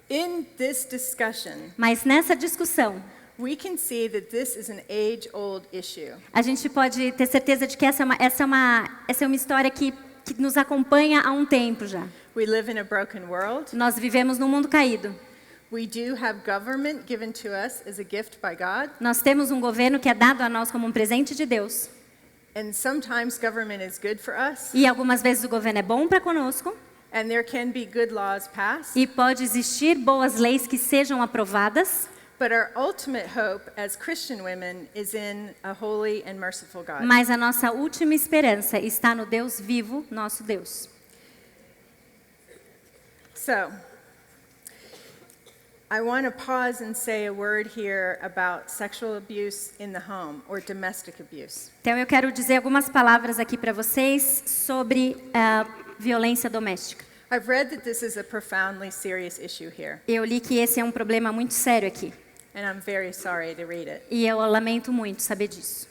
S1: in this discussion,
S2: Mas nessa discussão,
S1: we can see that this is an age-old issue.
S2: a gente pode ter certeza de que essa é uma história que nos acompanha há um tempo já.
S1: We live in a broken world.
S2: Nós vivemos num mundo caído.
S1: We do have government given to us as a gift by God.
S2: Nós temos um governo que é dado a nós como um presente de Deus.
S1: And sometimes government is good for us.
S2: E algumas vezes o governo é bom para conosco.
S1: And there can be good laws passed.
S2: E pode existir boas leis que sejam aprovadas.
S1: But our ultimate hope as Christian women is in a holy and merciful God.
S2: Mas a nossa última esperança está no Deus vivo, nosso Deus.
S1: So, I want to pause and say a word here about sexual abuse in the home or domestic abuse.
S2: Então eu quero dizer algumas palavras aqui para vocês sobre violência doméstica.
S1: I've read that this is a profoundly serious issue here,
S2: Eu li que esse é um problema muito sério aqui.
S1: and I'm very sorry to read it.
S2: E eu lamento muito saber disso.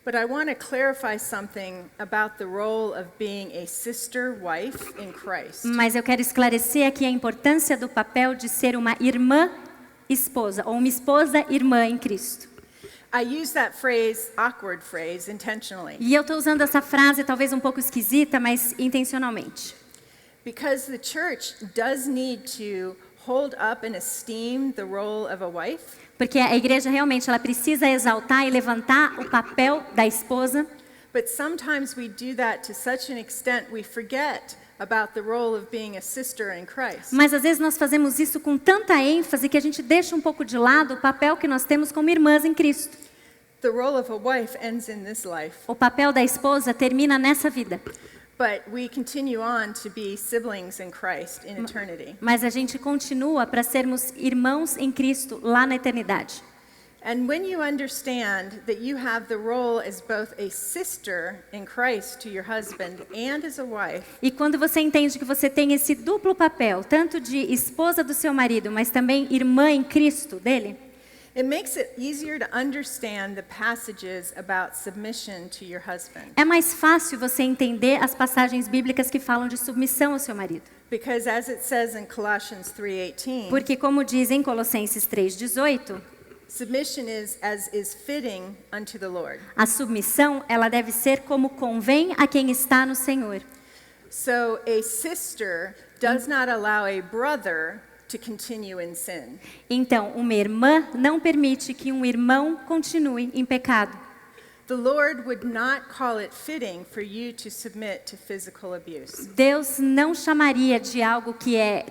S1: But I want to clarify something about the role of being a sister wife in Christ.
S2: Mas eu quero esclarecer aqui a importância do papel de ser uma irmã esposa, ou uma esposa irmã em Cristo.
S1: I use that phrase, awkward phrase, intentionally,
S2: E eu estou usando essa frase talvez um pouco esquisita, mas intencionalmente.
S1: because the church does need to hold up and esteem the role of a wife.
S2: Porque a igreja realmente ela precisa exaltar e levantar o papel da esposa,
S1: But sometimes we do that to such an extent we forget about the role of being a sister in Christ.
S2: mas às vezes nós fazemos isso com tanta ênfase que a gente deixa um pouco de lado o papel que nós temos como irmãs em Cristo.
S1: The role of a wife ends in this life,
S2: O papel da esposa termina nessa vida,
S1: but we continue on to be siblings in Christ in eternity.
S2: mas a gente continua para sermos irmãos em Cristo lá na eternidade.
S1: And when you understand that you have the role as both a sister in Christ to your husband and as a wife,
S2: E quando você entende que você tem esse duplo papel, tanto de esposa do seu marido, mas também irmã em Cristo dele,
S1: it makes it easier to understand the passages about submission to your husband.
S2: é mais fácil você entender as passagens bíblicas que falam de submissão ao seu marido.
S1: Because as it says in Colossians 3:18,
S2: Porque como diz em Colossenses 3:18,
S1: submission is as is fitting unto the Lord.
S2: a submissão ela deve ser como convém a quem está no Senhor.
S1: So a sister does not allow a brother to continue in sin.
S2: Então, uma irmã não permite que um irmão continue em pecado.
S1: The Lord would not call it fitting for you to submit to physical abuse.
S2: Deus não chamaria de algo que é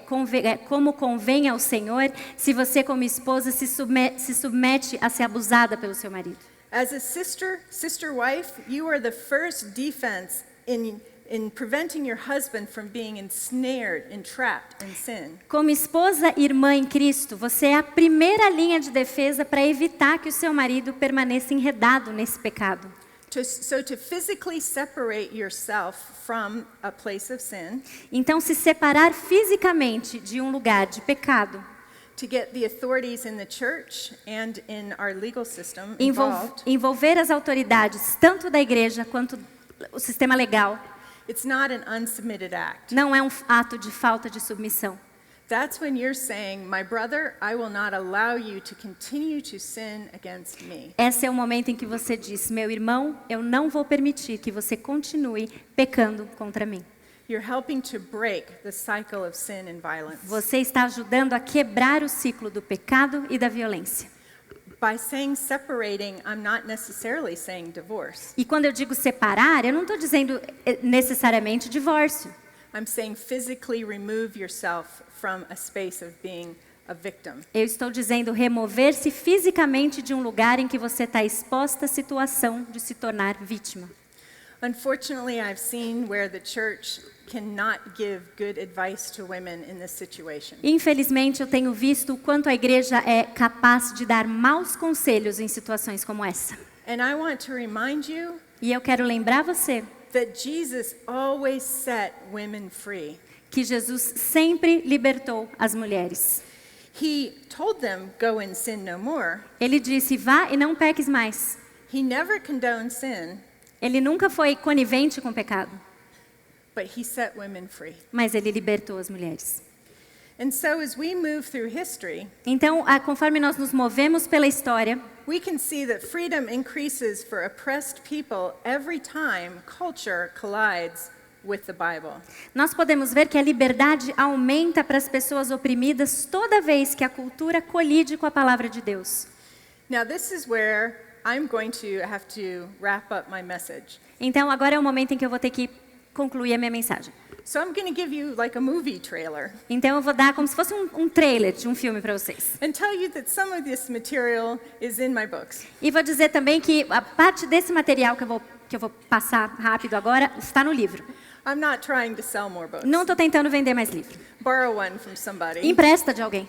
S2: como convém ao Senhor se você como esposa se submete a ser abusada pelo seu marido.
S1: As a sister wife, you are the first defense in preventing your husband from being ensnared, entrapped in sin.
S2: Como esposa e irmã em Cristo, você é a primeira linha de defesa para evitar que o seu marido permaneça enredado nesse pecado.
S1: To physically separate yourself from a place of sin,
S2: Então, se separar fisicamente de um lugar de pecado,
S1: to get the authorities in the church and in our legal system involved,
S2: envolver as autoridades, tanto da igreja quanto o sistema legal,
S1: it's not an unsubmitted act.
S2: não é um ato de falta de submissão.
S1: That's when you're saying, my brother, I will not allow you to continue to sin against me.
S2: Esse é o momento em que você diz, meu irmão, eu não vou permitir que você continue pecando contra mim.
S1: You're helping to break the cycle of sin and violence.
S2: Você está ajudando a quebrar o ciclo do pecado e da violência.
S1: By saying separating, I'm not necessarily saying divorce.
S2: E quando eu digo separar, eu não estou dizendo necessariamente divórcio.
S1: I'm saying physically remove yourself from a space of being a victim.
S2: Eu estou dizendo remover-se fisicamente de um lugar em que você está exposta à situação de se tornar vítima.
S1: Unfortunately, I've seen where the church cannot give good advice to women in this situation.
S2: Infelizmente, eu tenho visto o quanto a igreja é capaz de dar maus conselhos em situações como essa.
S1: And I want to remind you
S2: E eu quero lembrar você
S1: that Jesus always set women free.
S2: que Jesus sempre libertou as mulheres.
S1: He told them, go and sin no more.
S2: Ele disse, vá e não peques mais.
S1: He never condoned sin,
S2: Ele nunca foi conivente com o pecado,
S1: but he set women free.
S2: mas ele libertou as mulheres.
S1: And so as we move through history,
S2: Então, conforme nós nos movemos pela história,
S1: we can see that freedom increases for oppressed people every time culture collides with the Bible.
S2: nós podemos ver que a liberdade aumenta para as pessoas oprimidas toda vez que a cultura colide com a palavra de Deus.
S1: Now this is where I'm going to have to wrap up my message.
S2: Então, agora é o momento em que eu vou ter que concluir a minha mensagem.
S1: So I'm going to give you like a movie trailer
S2: Então, eu vou dar como se fosse um trailer de um filme para vocês.
S1: and tell you that some of this material is in my books.
S2: E vou dizer também que a parte desse material que eu vou passar rápido agora está no livro.
S1: I'm not trying to sell more books.
S2: Não estou tentando vender mais livro.
S1: Borrow one from somebody.
S2: Empresta de alguém.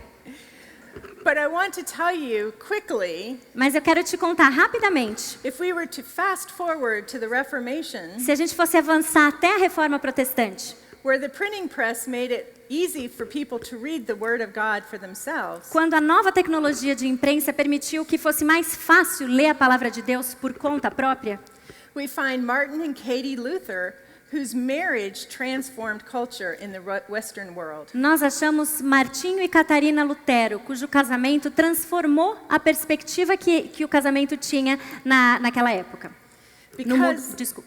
S1: But I want to tell you quickly,
S2: Mas eu quero te contar rapidamente.
S1: if we were to fast forward to the Reformation,
S2: Se a gente fosse avançar até a Reforma Protestante,
S1: where the printing press made it easy for people to read the Word of God for themselves,
S2: quando a nova tecnologia de imprensa permitiu que fosse mais fácil ler a palavra de Deus por conta própria,
S1: we find Martin and Katie Luther, whose marriage transformed culture in the Western world.
S2: nós achamos Martinho e Catarina Lutero, cujo casamento transformou a perspectiva que o casamento tinha naquela época.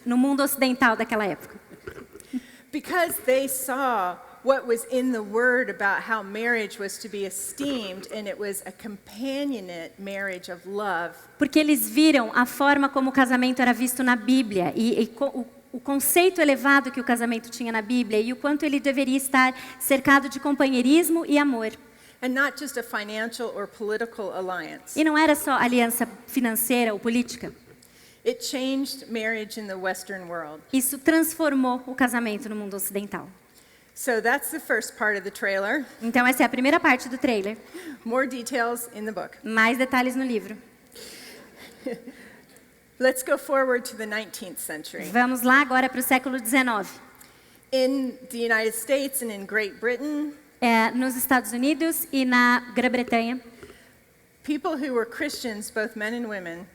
S2: No mundo ocidental daquela época.
S1: Because they saw what was in the Word about how marriage was to be esteemed, and it was a companionate marriage of love.
S2: Porque eles viram a forma como o casamento era visto na Bíblia e o conceito elevado que o casamento tinha na Bíblia e o quanto ele deveria estar cercado de companheirismo e amor.
S1: And not just a financial or political alliance.
S2: E não era só aliança financeira ou política.
S1: It changed marriage in the Western world.
S2: Isso transformou o casamento no mundo ocidental.
S1: So that's the first part of the trailer.
S2: Então essa é a primeira parte do trailer.
S1: More details in the book.
S2: Mais detalhes no livro.
S1: Let's go forward to the 19th century.
S2: Vamos lá agora para o século XIX.
S1: In the United States and in Great Britain,
S2: Nos Estados Unidos e na Grã-Bretanha,
S1: people who were Christians, both men and women,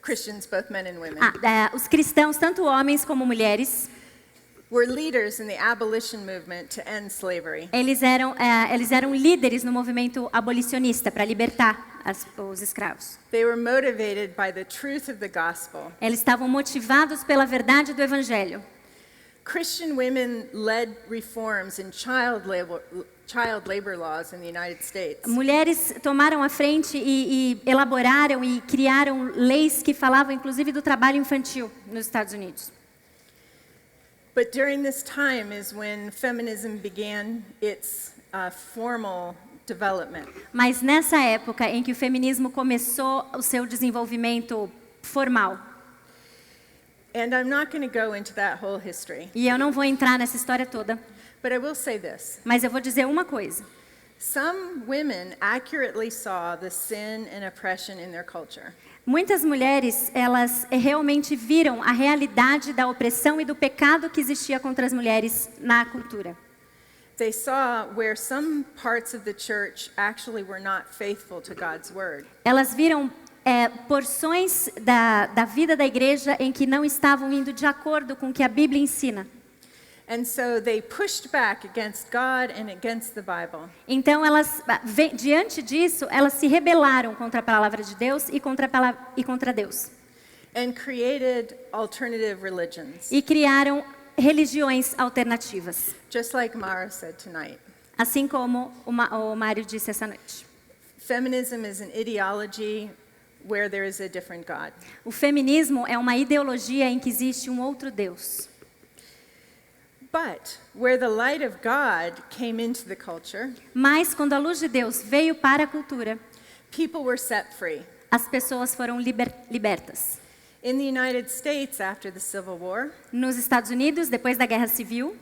S1: Christians, both men and women,
S2: os cristãos, tanto homens como mulheres,
S1: were leaders in the abolition movement to end slavery.
S2: eles eram líderes no movimento abolicionista para libertar os escravos.
S1: They were motivated by the truth of the gospel.
S2: Eles estavam motivados pela verdade do evangelho.
S1: Christian women led reforms in child labor laws in the United States.
S2: Mulheres tomaram a frente e elaboraram e criaram leis que falavam inclusive do trabalho infantil nos Estados Unidos.
S1: But during this time is when feminism began its formal development.
S2: Mas nessa época em que o feminismo começou o seu desenvolvimento formal.
S1: And I'm not going to go into that whole history.
S2: E eu não vou entrar nessa história toda,
S1: But I will say this.
S2: mas eu vou dizer uma coisa.
S1: Some women accurately saw the sin and oppression in their culture.
S2: Muitas mulheres, elas realmente viram a realidade da opressão e do pecado que existia contra as mulheres na cultura.
S1: They saw where some parts of the church actually were not faithful to God's word.
S2: Elas viram porções da vida da igreja em que não estavam indo de acordo com o que a Bíblia ensina.
S1: And so they pushed back against God and against the Bible.
S2: Então, diante disso, elas se rebelaram contra a palavra de Deus e contra Deus.
S1: And created alternative religions,
S2: E criaram religiões alternativas.
S1: just like Mara said tonight.
S2: Assim como o Mário disse essa noite.
S1: Feminism is an ideology where there is a different God.
S2: O feminismo é uma ideologia em que existe um outro Deus.
S1: But where the light of God came into the culture,
S2: Mas quando a luz de Deus veio para a cultura,
S1: people were set free.
S2: as pessoas foram libertas.
S1: In the United States, after the Civil War,
S2: Nos Estados Unidos, depois da Guerra Civil,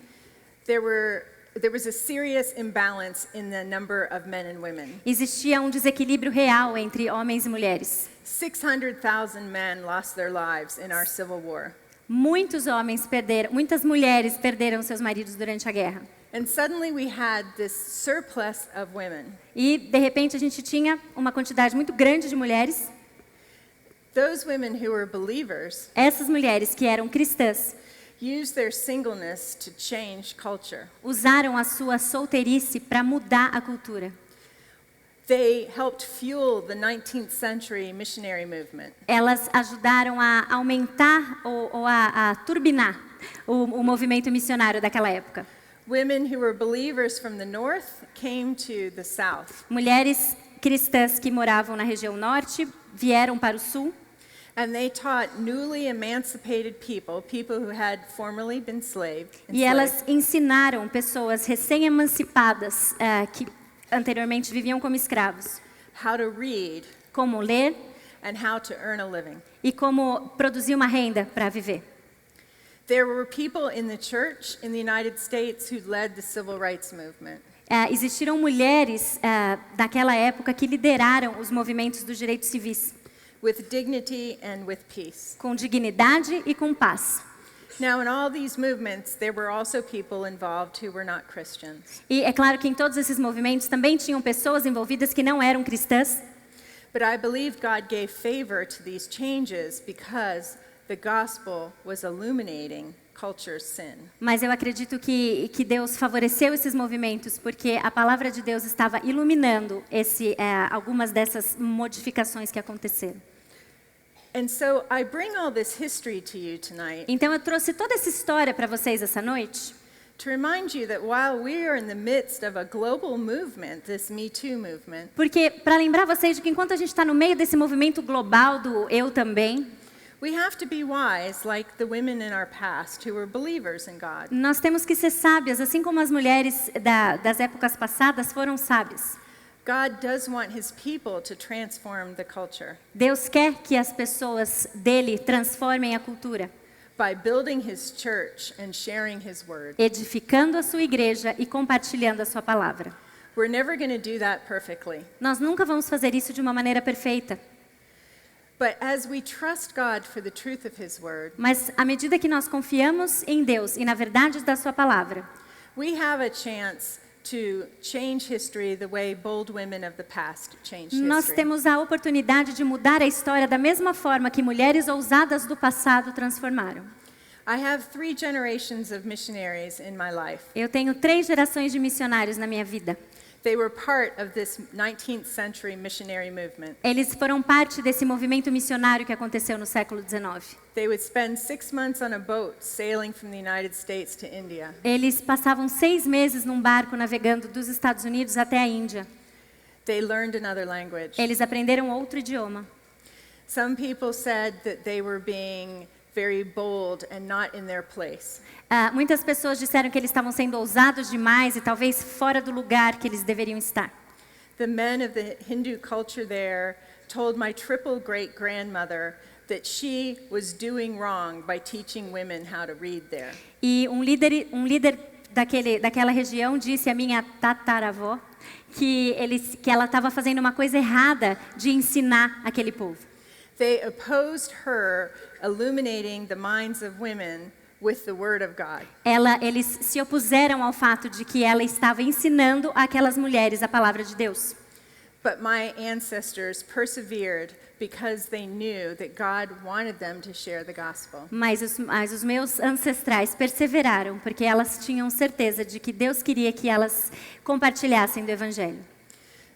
S1: there was a serious imbalance in the number of men and women.
S2: existia um desequilíbrio real entre homens e mulheres.
S1: 600,000 men lost their lives in our Civil War.
S2: Muitas mulheres perderam seus maridos durante a guerra.
S1: And suddenly we had this surplus of women.
S2: E, de repente, a gente tinha uma quantidade muito grande de mulheres.
S1: Those women who were believers
S2: Essas mulheres que eram cristãs
S1: used their singleness to change culture.
S2: usaram a sua solteirice para mudar a cultura.
S1: They helped fuel the 19th century missionary movement.
S2: Elas ajudaram a aumentar ou a turbinar o movimento missionário daquela época.
S1: Women who were believers from the north came to the south.
S2: Mulheres cristãs que moravam na região norte vieram para o sul.
S1: And they taught newly emancipated people who had formerly been
S2: E elas ensinaram pessoas recém-emancipadas que anteriormente viviam como escravos
S1: how to read
S2: como ler
S1: and how to earn a living.
S2: e como produzir uma renda para viver.
S1: There were people in the church in the United States who led the civil rights movement.
S2: Existiram mulheres naquela época que lideraram os movimentos dos direitos civis
S1: With dignity and with peace.
S2: com dignidade e com paz.
S1: Now, in all these movements, there were also people involved who were not Christians.
S2: E é claro que em todos esses movimentos também tinham pessoas envolvidas que não eram cristãs,
S1: But I believe God gave favor to these changes because the gospel was illuminating culture's sin.
S2: mas eu acredito que Deus favoreceu esses movimentos porque a palavra de Deus estava iluminando algumas dessas modificações que aconteceram.
S1: And so I bring all this history to you tonight
S2: Então eu trouxe toda essa história para vocês essa noite,
S1: to remind you that while we are in the midst of a global movement, this Me Too movement,
S2: porque para lembrar vocês de que enquanto a gente está no meio desse movimento global do eu também,
S1: we have to be wise like the women in our past who were believers in God.
S2: nós temos que ser sábias, assim como as mulheres das épocas passadas foram sábias.
S1: God does want his people to transform the culture
S2: Deus quer que as pessoas dele transformem a cultura,
S1: by building his church and sharing his word.
S2: edificando a sua igreja e compartilhando a sua palavra.
S1: We're never going to do that perfectly.
S2: Nós nunca vamos fazer isso de uma maneira perfeita,
S1: But as we trust God for the truth of his word,
S2: mas à medida que nós confiamos em Deus e na verdade da sua palavra,
S1: we have a chance to change history the way bold women of the past changed
S2: nós
S1: history.
S2: temos a oportunidade de mudar a história da mesma forma que mulheres ousadas do passado transformaram.
S1: I have 3 generations of missionaries in my life.
S2: Eu tenho 3 gerações de missionários na minha vida.
S1: They were part of this 19th century missionary movement.
S2: Eles foram parte desse movimento missionário que aconteceu no século XIX.
S1: They would spend 6 months on a boat sailing from the United States to India.
S2: Eles passavam 6 meses num barco navegando dos Estados Unidos até a Índia.
S1: They learned another language.
S2: Eles aprenderam outro idioma.
S1: Some people said that they were being very bold and not in their place.
S2: Muitas pessoas disseram que eles estavam sendo ousados demais e talvez fora do lugar que eles deveriam estar.
S1: The men of the Hindu culture there told my triple great-grandmother that she was doing wrong by teaching women how to read there.
S2: E um líder daquela região disse à minha tataravó que ela estava fazendo uma coisa errada de ensinar aquele povo.
S1: They opposed her illuminating the minds of women with the word of God.
S2: Eles se opuseram ao fato de que ela estava ensinando aquelas mulheres a palavra de Deus.
S1: But my ancestors persevered because they knew that God wanted them to share the gospel.
S2: Mas os meus ancestrais perseveraram, porque elas tinham certeza de que Deus queria que elas compartilhassem do Evangelho.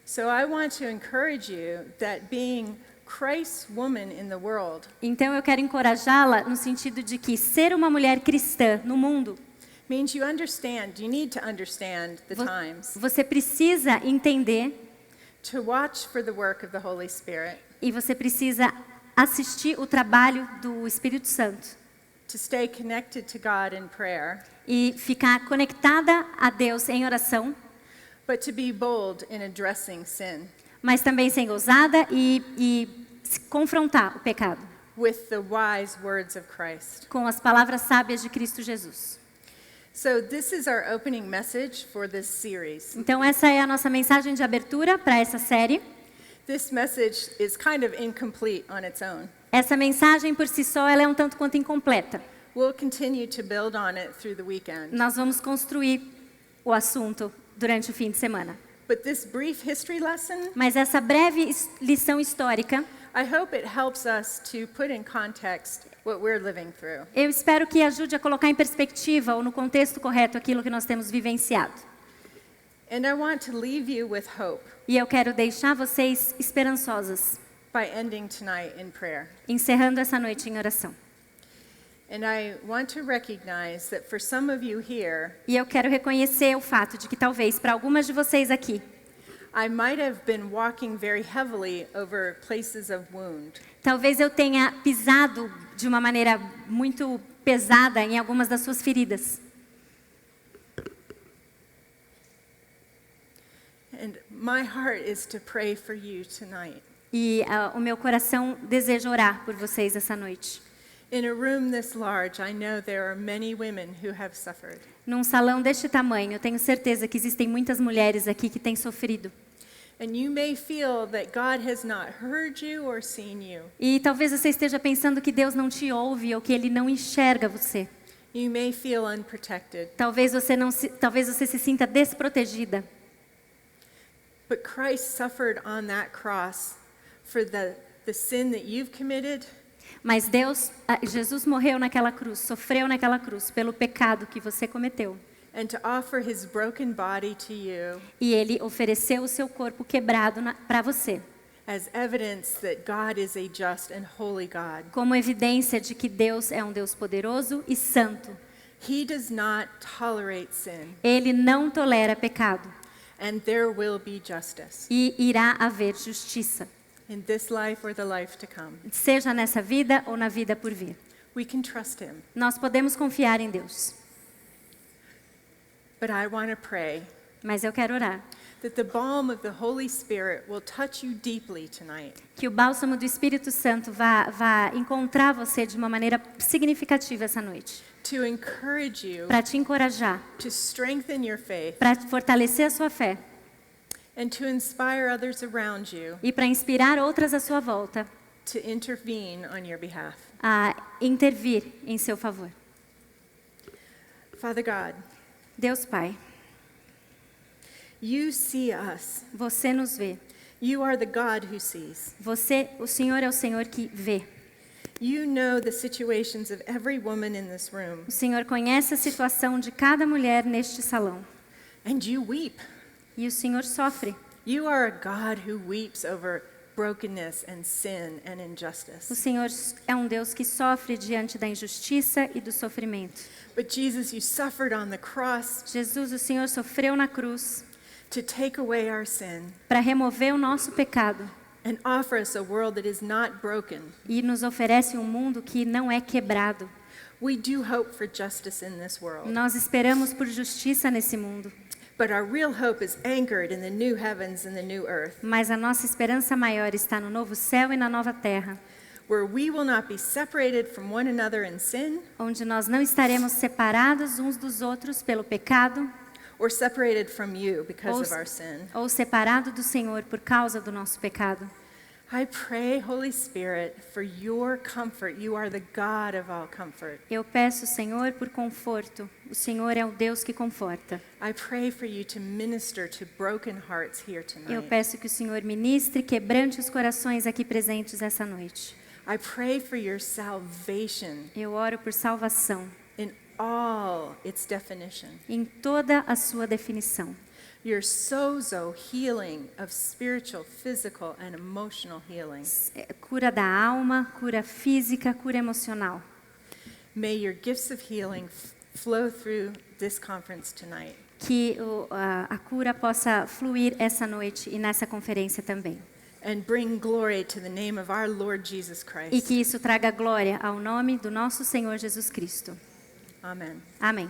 S1: So I want to encourage you that being Christ's woman in the world
S2: Então eu quero encorajá-la no sentido de que ser uma mulher cristã no mundo,
S1: means you need to understand the times,
S2: você precisa entender
S1: to watch for the work of the Holy Spirit,
S2: e você precisa assistir o trabalho do Espírito Santo
S1: to stay connected to God in prayer,
S2: e ficar conectada a Deus em oração,
S1: but to be bold in addressing sin
S2: mas também ser ousada e confrontar o pecado
S1: with the wise words of Christ.
S2: com as palavras sábias de Cristo Jesus.
S1: So this is our opening message for this series.
S2: Então essa é a nossa mensagem de abertura para essa série.
S1: This message is kind of incomplete on its own.
S2: Essa mensagem por si só ela é um tanto quanto incompleta.
S1: We'll continue to build on it through the weekend.
S2: Nós vamos construir o assunto durante o fim de semana.
S1: But this brief history lesson,
S2: Mas essa breve lição histórica,
S1: I hope it helps us to put in context what we're living through.
S2: eu espero que ajude a colocar em perspectiva ou no contexto correto aquilo que nós temos vivenciado.
S1: And I want to leave you with hope
S2: E eu quero deixar vocês esperançosas,
S1: by ending tonight in prayer.
S2: encerrando essa noite em oração.
S1: And I want to recognize that for some of you here,
S2: E eu quero reconhecer o fato de que talvez para algumas de vocês aqui,
S1: I might have been walking very heavily over places of wound.
S2: talvez eu tenha pisado de uma maneira muito pesada em algumas das suas feridas.
S1: And my heart is to pray for you tonight.
S2: E o meu coração deseja orar por vocês essa noite.
S1: In a room this large, I know there are many women who have suffered.
S2: Num salão deste tamanho, eu tenho certeza que existem muitas mulheres aqui que têm sofrido.
S1: And you may feel that God has not heard you or seen you.
S2: E talvez você esteja pensando que Deus não te ouve ou que Ele não enxerga você.
S1: You may feel unprotected.
S2: Talvez você se sinta desprotegida.
S1: But Christ suffered on that cross for the sin that you've committed,
S2: Mas Jesus morreu naquela cruz, sofreu naquela cruz pelo pecado que você cometeu.
S1: and to offer his broken body to you
S2: E Ele ofereceu o seu corpo quebrado para você,
S1: as evidence that God is a just and holy God.
S2: como evidência de que Deus é um Deus poderoso e santo.
S1: He does not tolerate sin,
S2: Ele não tolera pecado
S1: and there will be justice
S2: e irá haver justiça,
S1: in this life or the life to come.
S2: seja nessa vida ou na vida por vir.
S1: We can trust him.
S2: Nós podemos confiar em Deus,
S1: But I want to pray
S2: mas eu quero orar
S1: that the balm of the Holy Spirit will touch you deeply tonight.
S2: que o bálsamo do Espírito Santo vá encontrar você de uma maneira significativa essa noite,
S1: To encourage you,
S2: para te encorajar,
S1: to strengthen your faith,
S2: para fortalecer a sua fé
S1: and to inspire others around you
S2: e para inspirar outras à sua volta
S1: to intervene on your behalf.
S2: a intervir em seu favor.
S1: Father God,
S2: Deus Pai,
S1: you see us.
S2: você nos vê.
S1: You are the God who sees.
S2: O Senhor é o Senhor que vê.
S1: You know the situations of every woman in this room,
S2: O Senhor conhece a situação de cada mulher neste salão.
S1: and you weep.
S2: E o Senhor sofre.
S1: You are a God who weeps over brokenness and sin and
S2: O
S1: injustice.
S2: Senhor é um Deus que sofre diante da injustiça e do sofrimento.
S1: But Jesus, you suffered on the cross
S2: Jesus, o Senhor sofreu na cruz
S1: to take away our sin
S2: para remover o nosso pecado
S1: and offer us a world that is not broken.
S2: e nos oferece um mundo que não é quebrado.
S1: We do hope for justice in this world,
S2: Nós esperamos por justiça nesse mundo,
S1: but our real hope is anchored in the new heavens and the new earth,
S2: mas a nossa esperança maior está no novo céu e na nova terra,
S1: where we will not be separated from one another in sin
S2: onde nós não estaremos separados uns dos outros pelo pecado
S1: or separated from you because of our sin.
S2: ou separado do Senhor por causa do nosso pecado.
S1: I pray, Holy Spirit, for your comfort. You are the God of all comfort.
S2: Eu peço, Senhor, por conforto. O Senhor é o Deus que conforta.
S1: I pray for you to minister to broken hearts here
S2: Eu
S1: tonight.
S2: peço que o Senhor ministre, quebrante os corações aqui presentes essa noite.
S1: I pray for your salvation
S2: Eu oro por salvação,
S1: in all its definition.
S2: em toda a sua definição.
S1: Your sozo healing of spiritual, physical, and emotional healing.
S2: Cura da alma, cura física, cura emocional.
S1: May your gifts of healing flow through this conference tonight.
S2: Que a cura possa fluir essa noite e nessa conferência também.
S1: And bring glory to the name of our Lord Jesus
S2: E
S1: Christ.
S2: que isso traga glória ao nome do nosso Senhor Jesus Cristo.
S1: Amen.
S2: Amém.